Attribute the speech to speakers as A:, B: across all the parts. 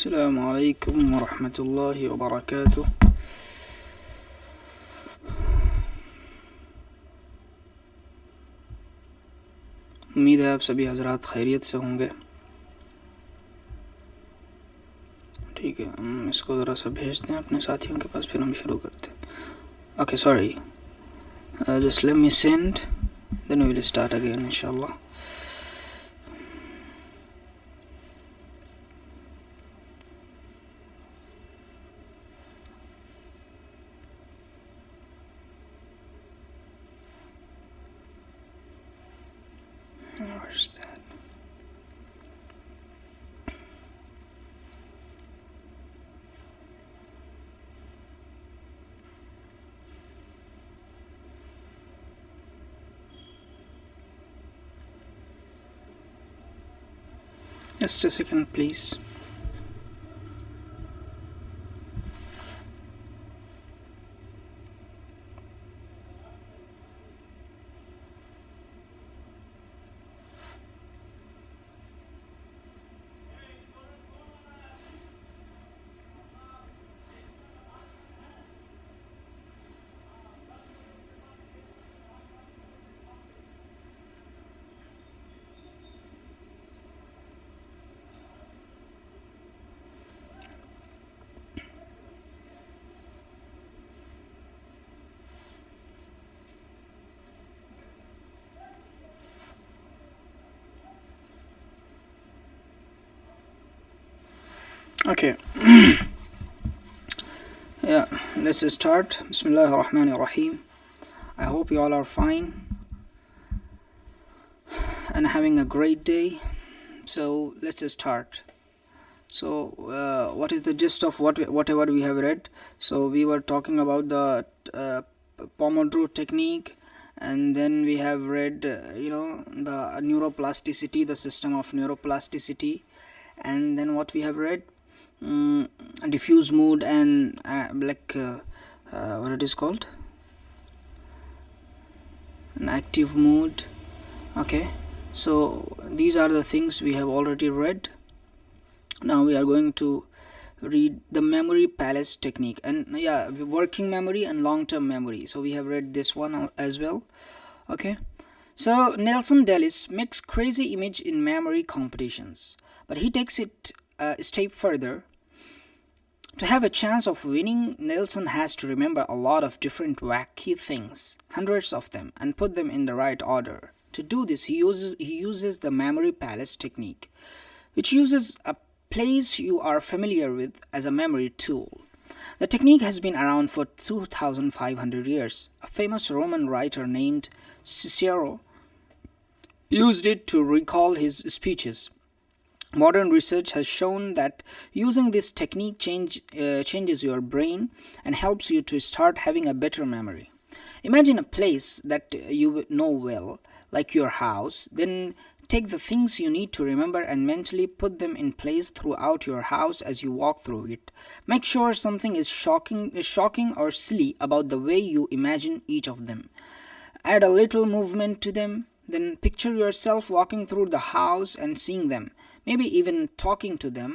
A: السلام علیکم ورحمۃ اللہ وبرکاتہ. امید ہے آپ سبھی حضرات خیریت سے ہوں گے. ٹھیک ہے, ہم اس کو ذرا سا بھیجتے ہیں اپنے ساتھیوں کے پاس, پھر ہم شروع کرتے ہیں. Okay, sorry, just let me send, then we will start again انشاءاللہ. Where's that? Just a second, please. Okay. Yeah, let's start. Bismillah ar-Rahman ar-Rahim. I hope you all are fine and having a great day. So let's start. So what is the gist of whatever we have read? So we were talking about the Pomodoro technique, and then we have read the neuroplasticity, the system of neuroplasticity, and then what we have read, diffuse mood and what it is called, an active mood. Okay, so these are the things we have already read. Now we are going to read the memory palace technique, and working memory and long-term memory. So we have read this one as well. Okay, so Nelson Dellis makes crazy image in memory competitions, but he takes it a step further. To have a chance of winning, Nelson has to remember a lot of different wacky things, hundreds of them, and put them in the right order. To do this, he uses the memory palace technique, which uses a place you are familiar with as a memory tool. The technique has been around for 2,500 years. A famous Roman writer named Cicero used it to recall his speeches. Modern research has shown that using this technique changes your brain and helps you to start having a better memory. Imagine a place that you know well, like your house. Then take the things you need to remember and mentally put them in place throughout your house as you walk through it. Make sure something is shocking or silly about the way you imagine each of them. Add a little movement to them. Then picture yourself walking through the house and seeing them, maybe even talking to them.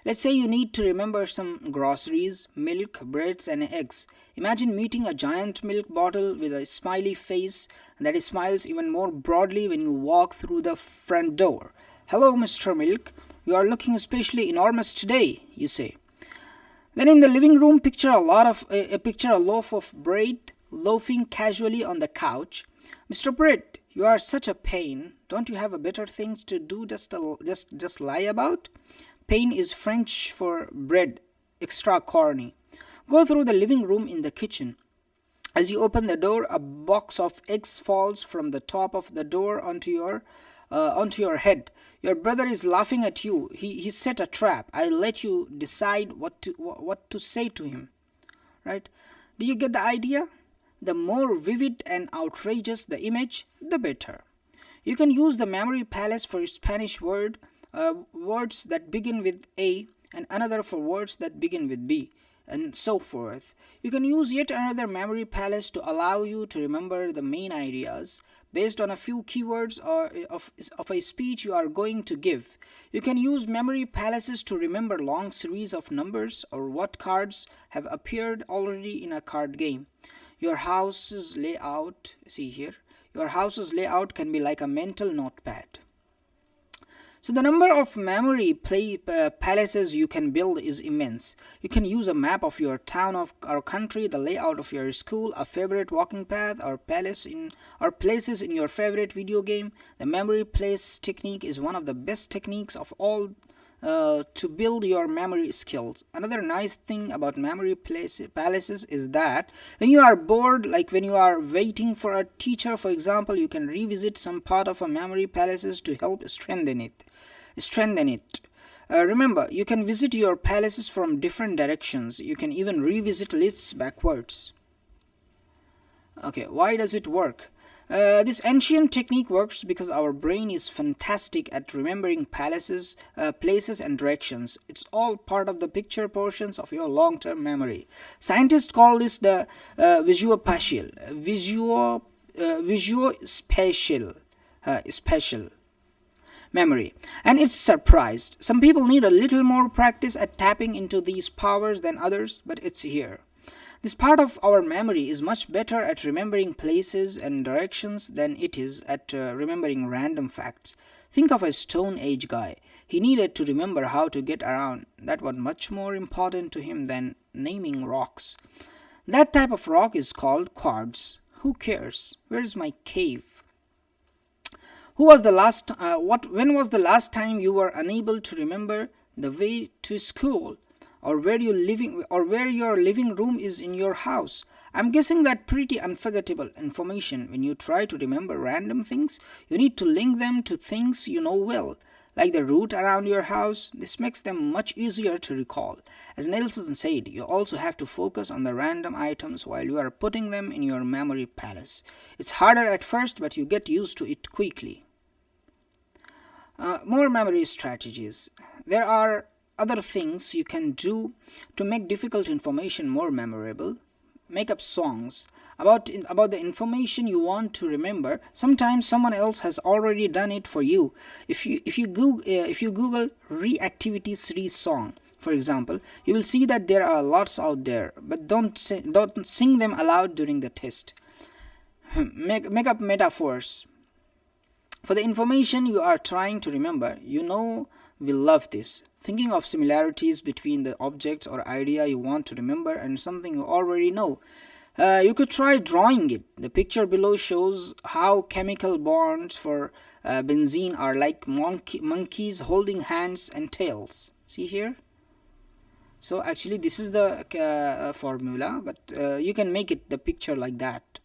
A: Let's say you need to remember some groceries, milk, breads, and eggs. Imagine meeting a giant milk bottle with a smiley face that smiles even more broadly when you walk through the front door. "Hello, Mr. Milk. You are looking especially enormous today," you say. Then in the living room, picture a loaf of bread loafing casually on the couch. "Mr. Bread, you are such a pain. Don't you have a better things to do just lie about?" Pain is French for bread, extra corny. Go through the living room in the kitchen. As you open the door, a box of eggs falls from the top of the door onto your head. Your brother is laughing at you. He set a trap. I'll let you decide what to say to him. Right? Do you get the idea? The more vivid and outrageous the image, the better. You can use the memory palace for Spanish words that begin with A, and another for words that begin with B, and so forth. You can use yet another memory palace to allow you to remember the main ideas, based on a few keywords or of a speech you are going to give. You can use memory palaces to remember long series of numbers or what cards have appeared already in a card game. Your house's layout, see here, your house's layout can be like a mental notepad. So the number of memory palaces you can build is immense. You can use a map of your town or country, the layout of your school, a favorite walking path, or places in your favorite video game. The memory place technique is one of the best techniques of all to build your memory skills. Another nice thing about memory palaces is that when you are bored, like when you are waiting for a teacher, for example, you can revisit some part of a memory palaces to help strengthen it. Remember, you can visit your palaces from different directions. You can even revisit lists backwards. Okay, why does it work? This ancient technique works because our brain is fantastic at remembering places and directions. It's all part of the picture portions of your long-term memory. Scientists call this the visuospatial memory, and it's surprised. Some people need a little more practice at tapping into these powers than others, but it's here. This part of our memory is much better at remembering places and directions than it is at remembering random facts. Think of a Stone Age guy. He needed to remember how to get around. That was much more important to him than naming rocks. That type of rock is called quartz. Who cares? Where's my cave? When was the last time you were unable to remember the way to school? Or where your living room is in your house? I'm guessing that pretty unforgettable information. When you try to remember random things, you need to link them to things you know well, like the route around your house. This makes them much easier to recall. As Nelson said, you also have to focus on the random items while you are putting them in your memory palace. It's harder at first, but you get used to it quickly. More memory strategies. There are other things you can do to make difficult information more memorable. Make up songs about the information you want to remember. Sometimes someone else has already done it for you. If you Google reactivity series song, for example, you will see that there are lots out there, but don't sing them aloud during the test. Make up metaphors for the information you are trying to remember. Will love this. Thinking of similarities between the objects or idea you want to remember and something you already know. You could try drawing it. The picture below shows how chemical bonds for benzene are like monkeys holding hands and tails. See here? So actually this is the formula, but you can make it the picture like that.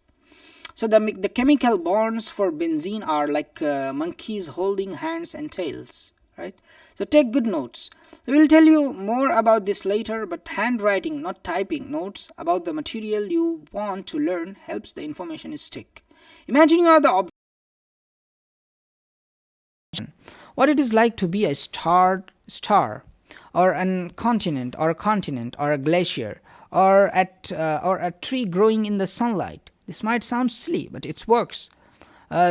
A: So the chemical bonds for benzene are like monkeys holding hands and tails. Right? So take good notes. We will tell you more about this later, but handwriting, not typing, notes about the material you want to learn helps the information stick. Imagine you are the object. What it is like to be a star, or a continent, or a glacier, or a tree growing in the sunlight. This might sound silly, but it works.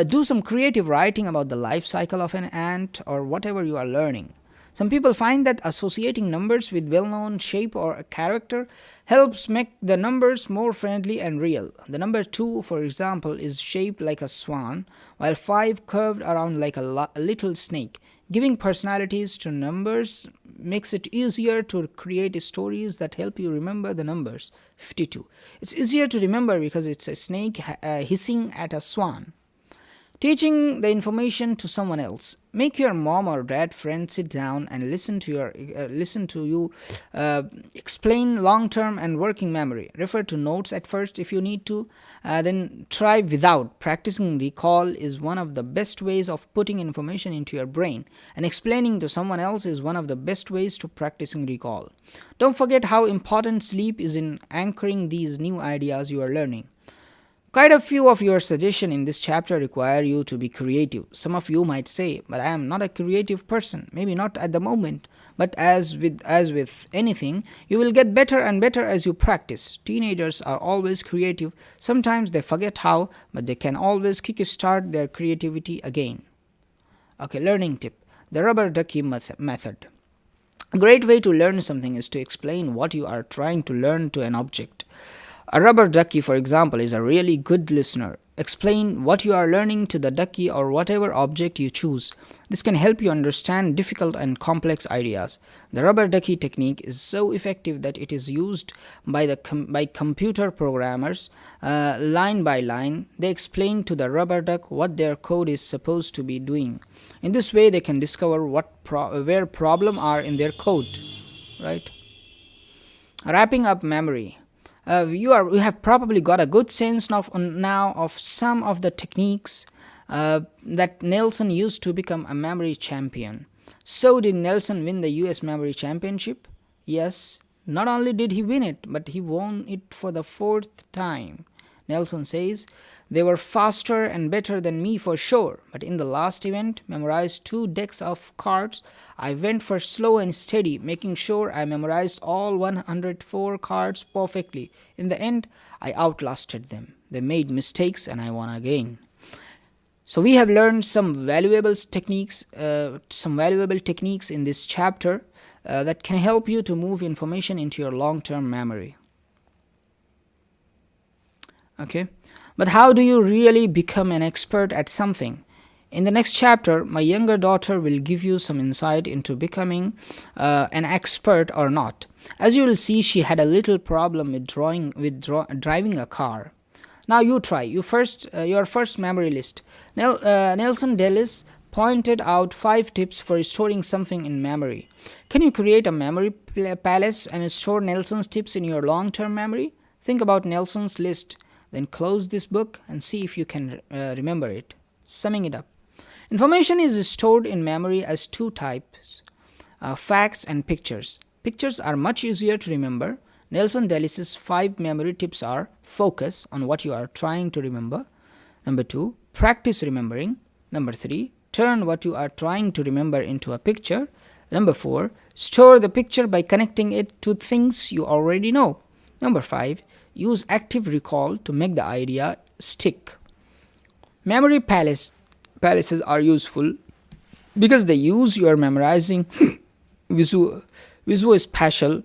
A: Do some creative writing about the life cycle of an ant or whatever you are learning. Some people find that associating numbers with well-known shape or a character helps make the numbers more friendly and real. The number 2, for example, is shaped like a swan, while 5 curved around like a little snake. Giving personalities to numbers makes it easier to create stories that help you remember the numbers. 52. It's easier to remember because it's a snake hissing at a swan. Teaching the information to someone else. Make your mom or dad friend sit down and listen to you explain long-term and working memory. Refer to notes at first if you need to, then try without. Practicing recall is one of the best ways of putting information into your brain, and explaining to someone else is one of the best ways to practicing recall. Don't forget how important sleep is in anchoring these new ideas you are learning. Quite a few of your suggestions in this chapter require you to be creative. Some of you might say, but I am not a creative person. Maybe not at the moment, but as with anything, you will get better and better as you practice. Teenagers are always creative. Sometimes they forget how, but they can always kickstart their creativity again. Okay, learning tip. The rubber ducky method. A great way to learn something is to explain what you are trying to learn to an object. A rubber ducky, for example, is a really good listener. Explain what you are learning to the ducky or whatever object you choose. This can help you understand difficult and complex ideas. The rubber ducky technique is so effective that it is used by computer programmers line by line. They explain to the rubber duck what their code is supposed to be doing. In this way, they can discover where problems are in their code. Right? Wrapping up memory. You have probably got a good sense now of some of the techniques that Nelson used to become a memory champion. So did Nelson win the US Memory Championship? Yes, not only did he win it, but he won it for the 4th time. Nelson says, "They were faster and better than me for sure, but in the last event, memorized 2 decks of cards, I went for slow and steady, making sure I memorized all 104 cards perfectly. In the end, I outlasted them. They made mistakes and I won again." So we have learned some valuable techniques in this chapter that can help you to move information into your long-term memory. Okay, but how do you really become an expert at something? In the next chapter, my younger daughter will give you some insight into becoming an expert or not. As you will see, she had a little problem with driving a car. Now you try your first memory list. Nelson Dellis pointed out 5 tips for storing something in memory. Can you create a memory palace and store Nelson's tips in your long-term memory? Think about Nelson's list. Then close this book and see if you can remember it. Summing it up. Information is stored in memory as 2 types, facts and pictures. Pictures are much easier to remember. Nelson Dellis' 5 memory tips are: focus on what you are trying to remember. Number 2, practice remembering. Number 3, turn what you are trying to remember into a picture. Number 4, store the picture by connecting it to things you already know. Number 5, use active recall to make the idea stick. Memory palaces are useful because they use your memorizing visuospatial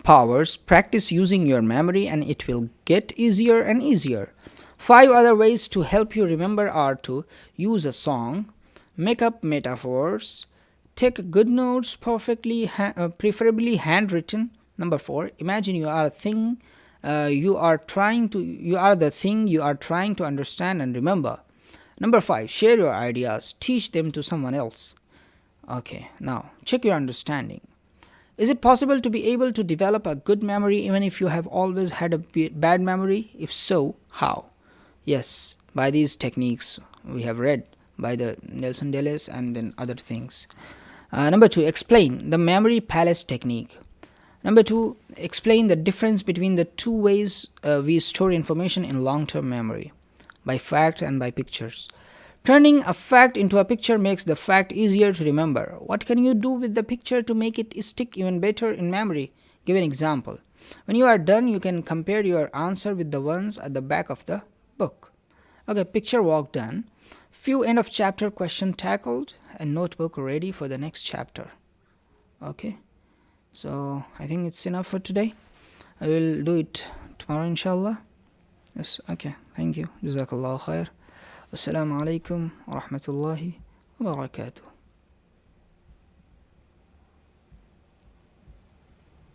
A: powers. Practice using your memory and it will get easier and easier. 5 other ways to help you remember are to use a song, make up metaphors, take good notes, preferably handwritten. Number 4, imagine you are the thing you are trying to understand and remember. Number 5, share your ideas, teach them to someone else. Okay, now check your understanding. Is it possible to be able to develop a good memory even if you have always had a bad memory? If so, how? Yes, by these techniques we have read by the Nelson Dellis and then other things. Number 2, explain the memory palace technique. Number 2, explain the difference between the 2 ways we store information in long-term memory, by fact and by pictures. Turning a fact into a picture makes the fact easier to remember. What can you do with the picture to make it stick even better in memory? Give an example. When you are done, you can compare your answer with the ones at the back of the book. Okay, picture walk done. Few end of chapter question tackled and notebook ready for the next chapter. Okay, so I think it's enough for today. I will do it tomorrow inshallah. Yes, okay, thank you. Jazakallah khair. Assalamu alaikum wa rahmatullahi wa barakatuh.